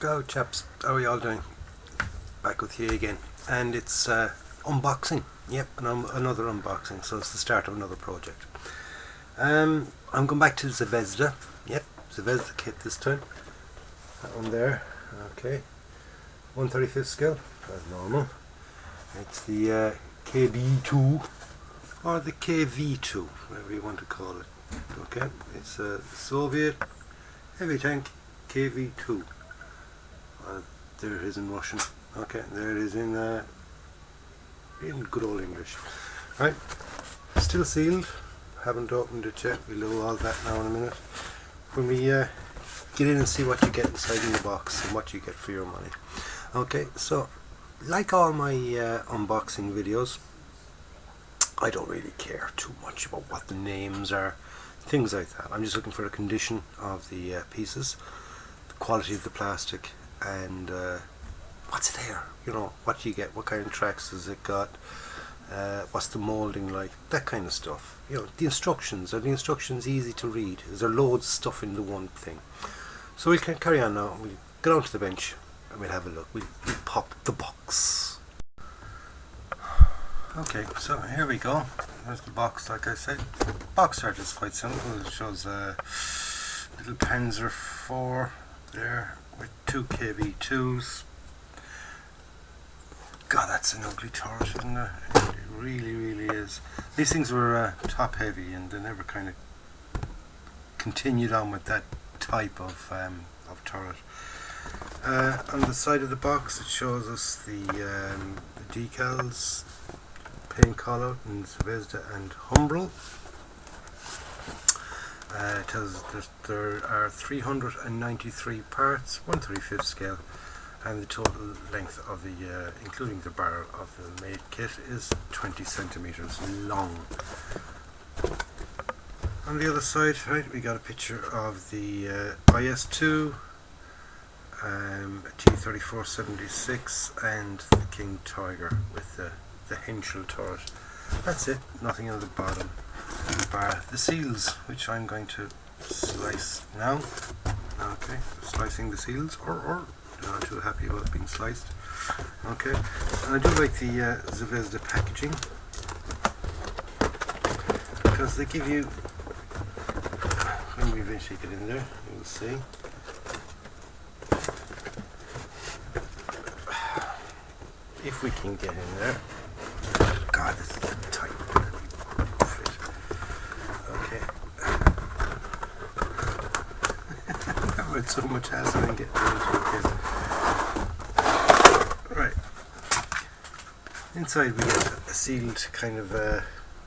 Go chaps, how are you all doing? Back with you again, and it's unboxing. Yep, another unboxing. So it's the start of another project. I'm going back to ZVEZDA. Yep, ZVEZDA kit this time. That one there. Okay, 1/35 scale. That's normal. It's the KV-2 or the KV-2, whatever you want to call it. Okay, it's a Soviet heavy tank KV-2. There it is in Russian. Okay, there it is in good old English. Right, still sealed. Haven't opened it yet. We'll do all that now in a minute. When we get in and see what you get inside in the box and what you get for your money. Okay, so like all my unboxing videos, I don't really care too much about what the names are, things like that. I'm just looking for the condition of the pieces, the quality of the plastic, and what's there, you know, what do you get, what kind of tracks has it got, what's the moulding like, that kind of stuff. You know, the instructions, are the instructions easy to read? Is there loads of stuff in the one thing? So we can carry on now. We'll get onto the bench and we'll have a look. We'll pop the box. Okay, so here we go. There's the box. Like I said, box art is quite simple. It shows a little Panzer IV there with 2 KV-2s. God, that's an ugly turret, isn't it? It really is. These things were top heavy, and they never kind of continued on with that type of turret. On the side of the box, it shows us the decals, paint call out in ZVEZDA and Humbrol. It tells us that there are 393 parts, 1/35 scale, and the total length of the, including the barrel of the made kit, is 20 centimeters long. On the other side, right, we got a picture of the IS-2, T-3476, and the King Tiger with the Henschel turret. That's it, nothing on the bottom. Bar the seals, which I'm going to slice now. Okay, slicing the seals, or I'm not too happy about being sliced. Okay, and I do like the ZVEZDA packaging, because they give you, when we eventually get in there, you'll see. If we can get in there. God, this is a tight fit. Okay. I've had so much hassle in getting into it. Right. Inside we get a sealed kind of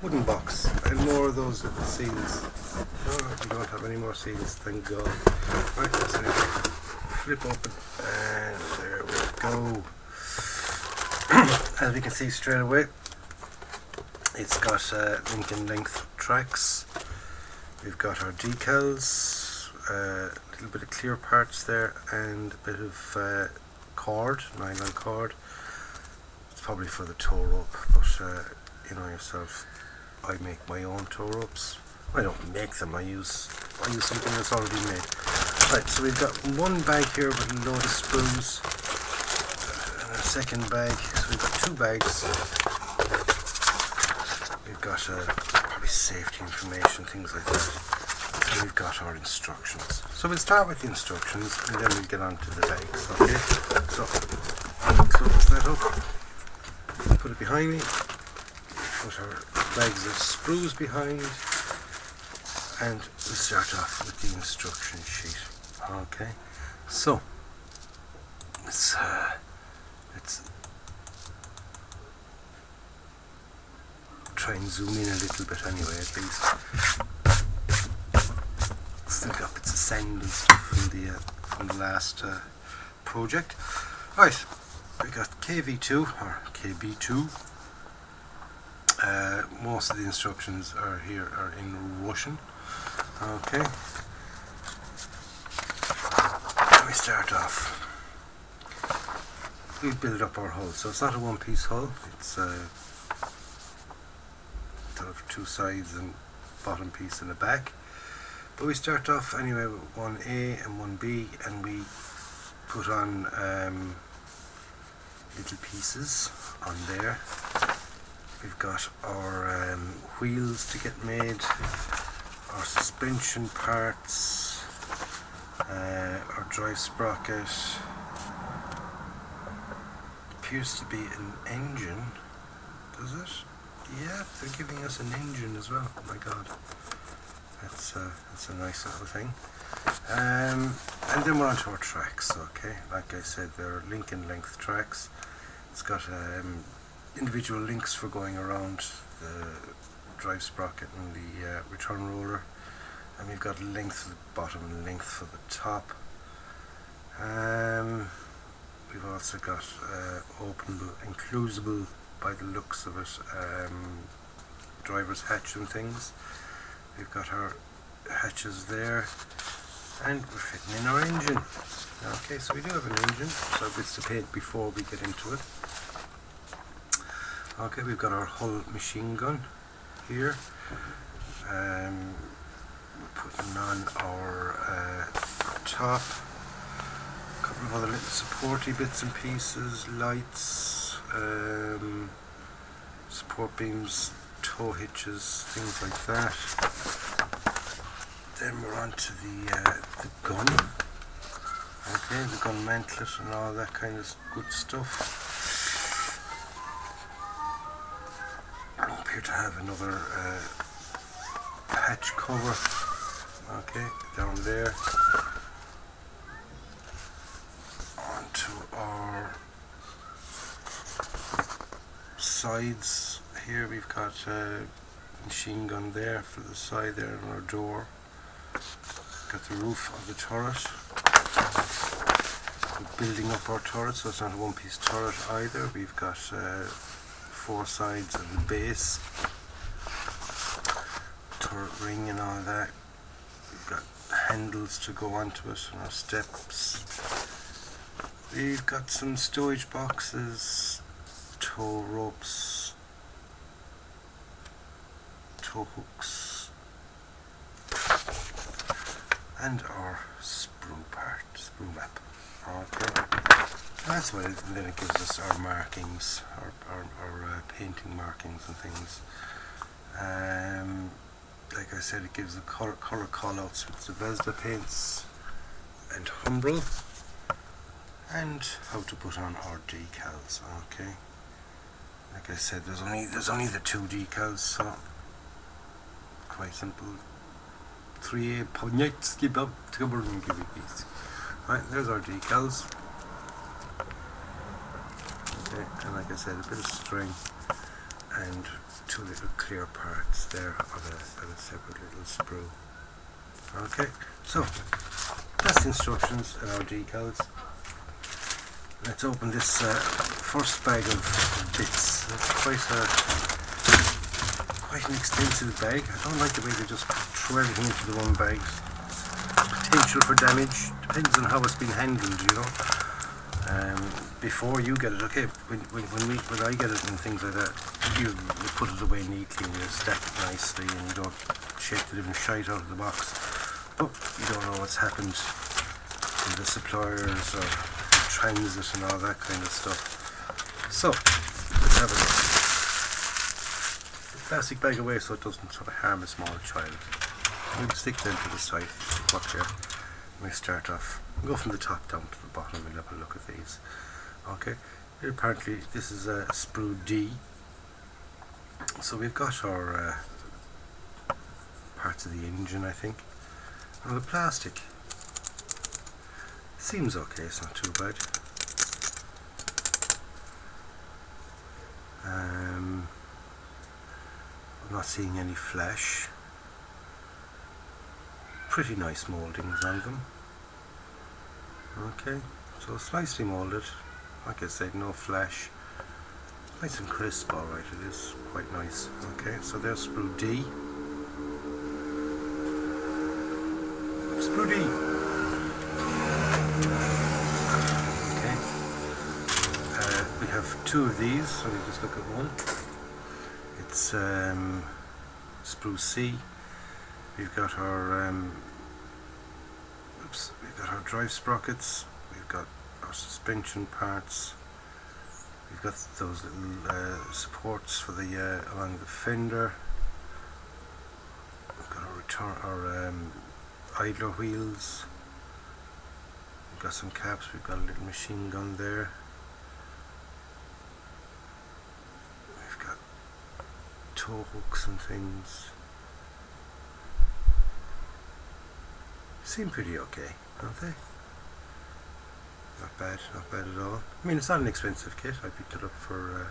wooden box, and more of those little seals. Oh, we don't have any more seals, thank God. Right, let's flip open, and there we go. As we can see straight away, it's got link and length tracks. We've got our decals, a little bit of clear parts there, and a bit of cord, nylon cord. It's probably for the tow rope, but you know yourself, I make my own tow ropes. I don't make them, I use something that's already made. Right, so we've got one bag here with a load of sprues, and a second bag, so we've got 2 bags. We've got probably safety information, things like that. And we've got our instructions. So we'll start with the instructions and then we'll get on to the bags, okay? So I'll close that up, put it behind me, put our bags of sprues behind, and we'll start off with the instruction sheet. Okay, so let's try and zoom in a little bit anyway, at least. Still got bits of sand and stuff from the last project. Right, we got KV-2 or KB-2. Most of the instructions are in Russian. Okay. Let me start off. We build up our hull, so it's not a one-piece hull. It's sort of 2 sides and bottom piece in the back. But we start off anyway with 1A and 1B, and we put on little pieces on there. We've got our wheels to get made, our suspension parts, our drive sprocket. Appears to be an engine, does it? Yeah, they're giving us an engine as well. Oh my god, that's a nice little thing. And then we're onto our tracks. Okay, like I said, they're link and length tracks. It's got individual links for going around the drive sprocket and the return roller, and we've got length for the bottom and length for the top. We've also got openable, enclosable by the looks of it, driver's hatch and things. We've got our hatches there, and we're fitting in our engine. Okay, so we do have an engine, so bits to paint before we get into it. Okay, we've got our hull machine gun here. We're putting on our top. A couple of other little supporty bits and pieces, lights, support beams, tow hitches, things like that. Then we're on to the gun. Okay, the gun mantlet and all that kind of good stuff. I appear to have another hatch cover. Okay, down there. Onto our sides here, we've got a machine gun there for the side there and our door. Got the roof of the turret. We're building up our turret, so it's not a one-piece turret either. We've got 4 sides and the base, turret ring and all that. We've got handles to go onto it and our steps. We've got some stowage boxes, tow ropes, tow hooks, and our sprue map. Okay, that's what it is, and then it gives us our markings, our painting markings and things. Like I said, it gives the colour callouts with ZVEZDA paints and Humbrol, and how to put on our decals. Okay, like I said, there's only the 2 decals, so quite simple. 3 pognettes give up to Right, there's our decals. Okay, and like I said, a bit of string and 2 little clear parts there of a separate little sprue. Okay, so that's the instructions and our decals. Let's open this first bag of bits. It's quite an extensive bag. I don't like the way they just throw everything into the one bag. Potential for damage, depends on how it's been handled, you know. Before you get it, okay, when I get it and things like that, you put it away neatly and you stack it nicely and you don't shake the living shite out of the box. But you don't know what's happened to the suppliers or transit and all that kind of stuff. So, let's have a look. The plastic bag away so it doesn't sort of harm a small child. We'll stick them to the side. Watch here. We start off. We'll go from the top down to the bottom. We'll have a look at these. Okay. Here apparently this is a sprue D. So we've got our parts of the engine, I think. And the plastic seems okay. It's not too bad. I'm not seeing any flash. Pretty nice mouldings on them. Okay, so it's nicely moulded. Like I said, no flash. Nice and crisp, alright, it is quite nice. Okay, so there's sprue D. Sprue D! Okay. We have 2 of these, so we just look at one. It's sprue C. We've got our drive sprockets. We've got our suspension parts. We've got those little supports for the along the fender. We've got our idler wheels. We've got some caps. We've got a little machine gun there. We've got tow hooks and things. Seem pretty okay, don't they? Not bad at all. I mean, it's not an expensive kit. I picked it up for,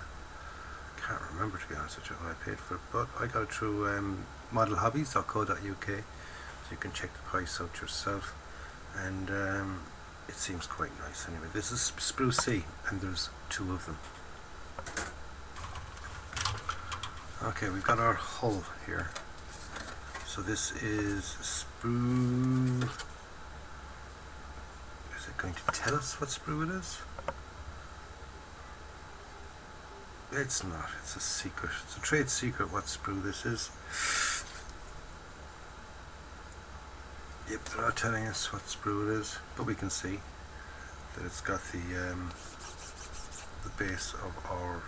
can't remember to be honest with you what I paid for it, but I got it through modelhobbies.co.uk, so you can check the price out yourself, and it seems quite nice anyway. This is sprue C, and there's 2 of them. Okay, we've got our hull here. So this is sprue. Is it going to tell us what sprue it is? It's not. It's a secret. It's a trade secret what sprue this is. Yep, they're not telling us what sprue it is, but we can see that it's got the base of our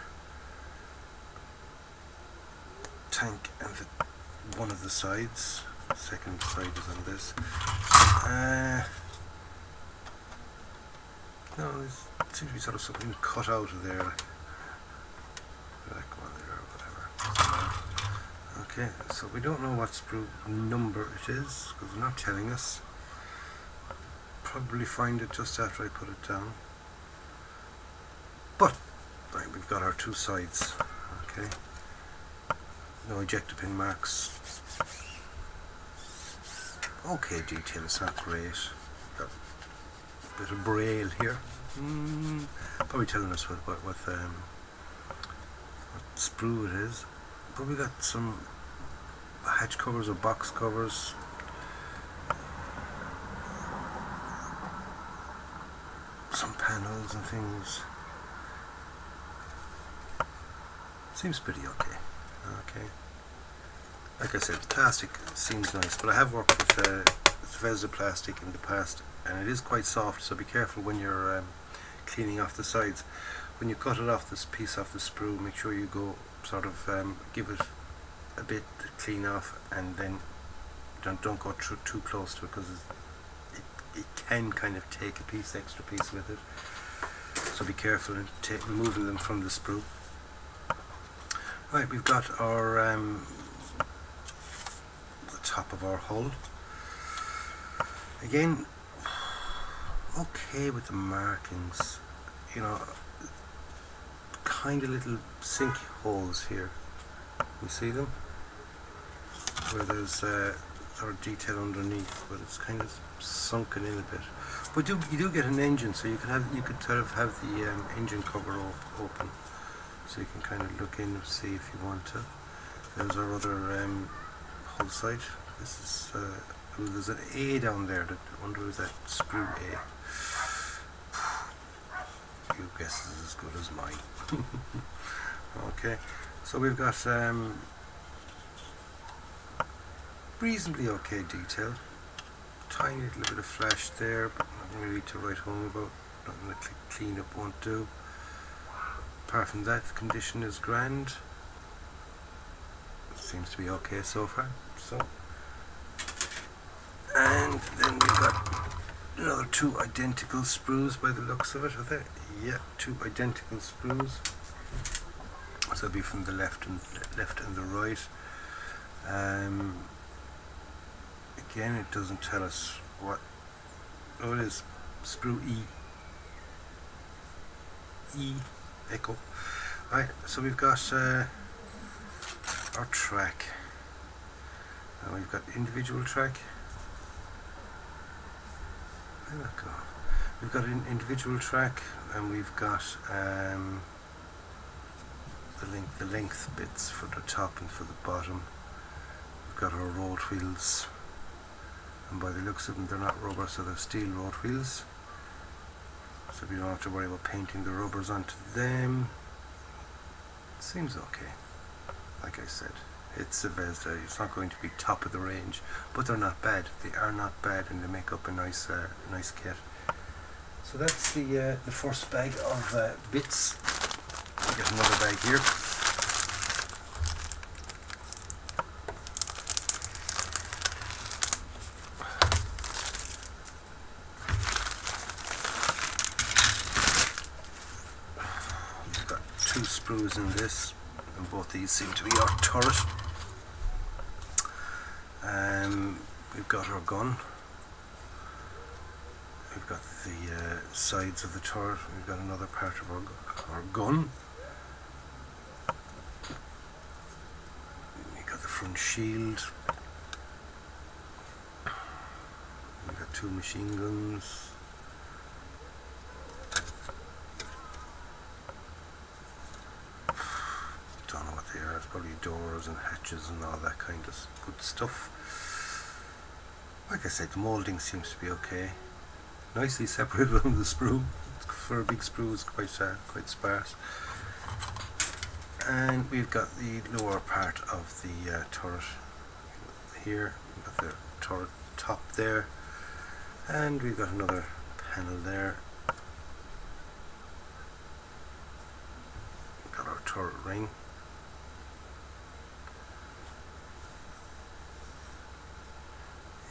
tank and one of the sides. The second side is on this. No, there seems to be sort of something cut out of there. That one there or whatever. Okay, so we don't know what sprue number it is because they're not telling us. Probably find it just after I put it down. But right, we've got our 2 sides. Okay. No ejector pin marks. Okay detail, it's not great. Got a bit of braille here. Probably telling us what sprue it is. But we got some hatch covers or box covers. Some panels and things. Seems pretty okay. Okay. Like I said, the plastic seems nice, but I have worked with ZVEZDA plastic in the past, and it is quite soft, so be careful when you're cleaning off the sides. When you cut it off, this piece off the sprue, make sure you go sort of give it a bit to clean off, and then don't go too close to it, because it can kind of take a extra piece with it. So be careful in removing them from the sprue. Right, we've got our the top of our hull. Again, okay with the markings, you know, kind of little sink holes here. You see them? Where there's sort of detail underneath, but it's kind of sunken in a bit. But you do get an engine, so you could sort of have the engine cover open, so you can kind of look in and see if you want to. There's our other hull site. This is there's an A down there. That I wonder is that sprue A. Your guess is as good as mine. Okay, so we've got reasonably okay detail. Tiny little bit of flash there, but nothing really to write home about. Nothing that clean up won't do. Apart from that, the condition is grand. It seems to be okay so far. So, and then we've got another 2 identical sprues by the looks of it. Are they? Yeah, 2 identical sprues. So it'll be from the left and the right. Again, it doesn't tell us what. Oh, it is sprue E. Echo. Right, so we've got our track. And we've got individual track. Where did that go? We've got an individual track, and we've got the length bits for the top and for the bottom. We've got our road wheels, and by the looks of them, they're not rubber, so they're steel road wheels. So we don't have to worry about painting the rubbers onto them. Seems okay. Like I said, it's ZVEZDA. It's not going to be top of the range, but they're not bad. They are not bad, and they make up a nice kit. So that's the first bag of bits. Get another bag here. We've got 2 sprues in this, and both these seem to be our turret. We've got our gun. We've got the sides of the turret. We've got another part of our gun. We've got the front shield. We've got 2 machine guns. Don't know what they are. It's probably doors and hatches and all that kind of good stuff. Like I said, the moulding seems to be okay. Nicely separated from the sprue. For a big sprue, it's quite sparse. And we've got the lower part of the turret here. We've got the turret top there, and we've got another panel there. We've got our turret ring.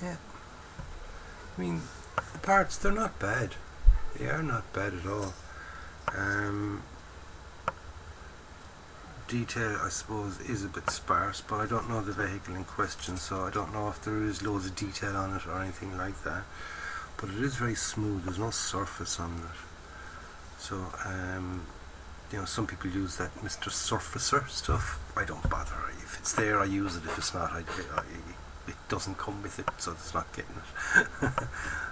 Yeah, I mean, the parts, they're not bad. They are not bad at all. Detail, I suppose, is a bit sparse, but I don't know the vehicle in question, so I don't know if there is loads of detail on it or anything like that. But it is very smooth. There's no surface on it. So, you know, some people use that Mr. Surfacer stuff. I don't bother. If it's there, I use it. If it's not, it doesn't come with it, so it's not getting it. I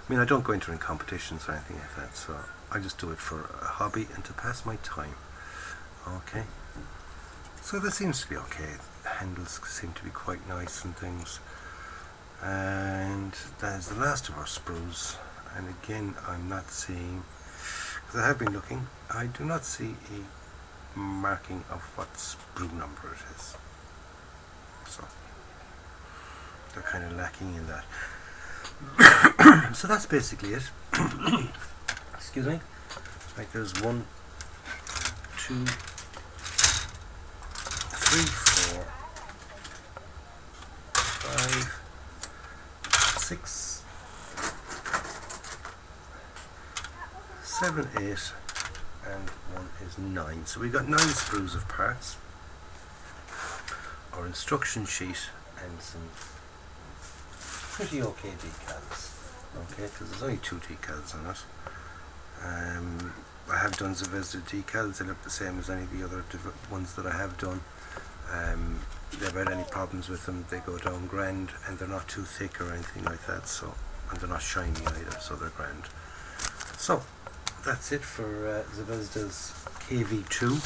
mean, I don't go into competitions or anything like that, so I just do it for a hobby and to pass my time. Okay, so that seems to be okay. The handles seem to be quite nice and things, and that is the last of our sprues. And again, I'm not seeing, because I have been looking, I do not see a marking of what sprue number it is, so they're kind of lacking in that. So that's basically it. Excuse me. Like, there's 1, 2, 3, 4, 5, 6, 7, 8, and 1 is 9. So we got 9 sprues of parts, our instruction sheet, and some pretty okay decals. Okay, because there's only 2 decals on it. I have done ZVEZDA decals. They look the same as any of the other ones that I have done. Never had any problems with them. They go down grand, and they're not too thick or anything like that. So, and they're not shiny either, so they're grand. So that's it for ZVEZDA's KV-2.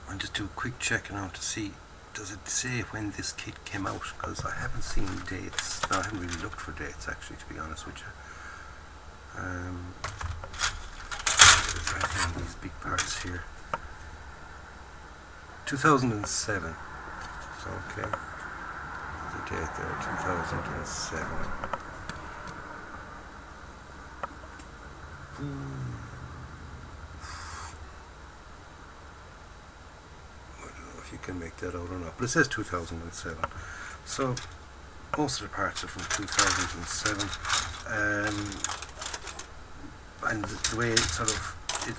I'll just do a quick check now to see, does it say when this kit came out, because I haven't seen dates. No, I haven't really looked for dates, actually, to be honest with you. Right in these big parts here. 2007. Okay. The date there, 2007. You can make that out or not, but it says 2007, so most of the parts are from 2007, and the way it sort of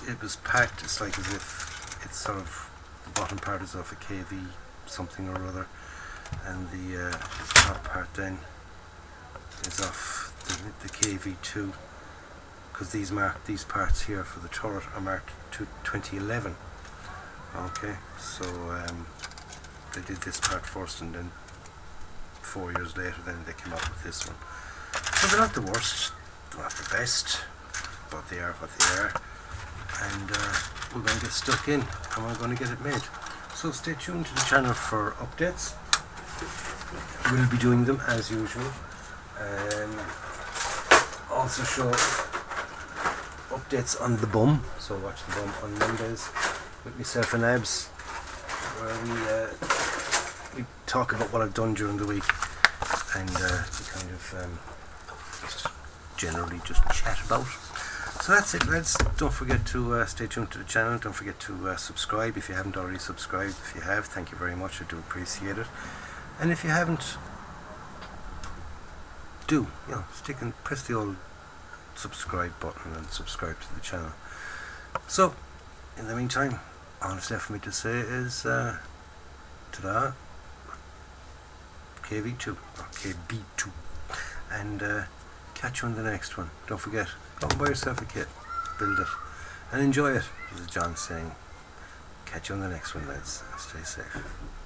it was packed, it's like as if it's sort of the bottom part is off a KV something or other, and the top part then is off the KV-2, because these parts here for the turret are marked to 2011. Okay, so they did this part first, and then 4 years later then they came up with this one. So they're not the worst, they're not the best, but they are what they are, and we're going to get stuck in and we're going to get it made. So stay tuned to the channel for updates. We'll be doing them as usual, and also show updates on the bum, so watch the bum on Mondays with myself and Abs, where we talk about what I've done during the week, and we kind of generally just chat about. So that's it, lads. Don't forget to stay tuned to the channel. Don't forget to subscribe if you haven't already subscribed. If you have, thank you very much. I do appreciate it. And if you haven't, stick and press the old subscribe button and subscribe to the channel. So, in the meantime, all that's left for me to say is ta-da, KV-2 or KV-2, and catch you on the next one. Don't forget, go and buy yourself a kit, build it, and enjoy it. This is John saying, catch you on the next one, lads. Stay safe.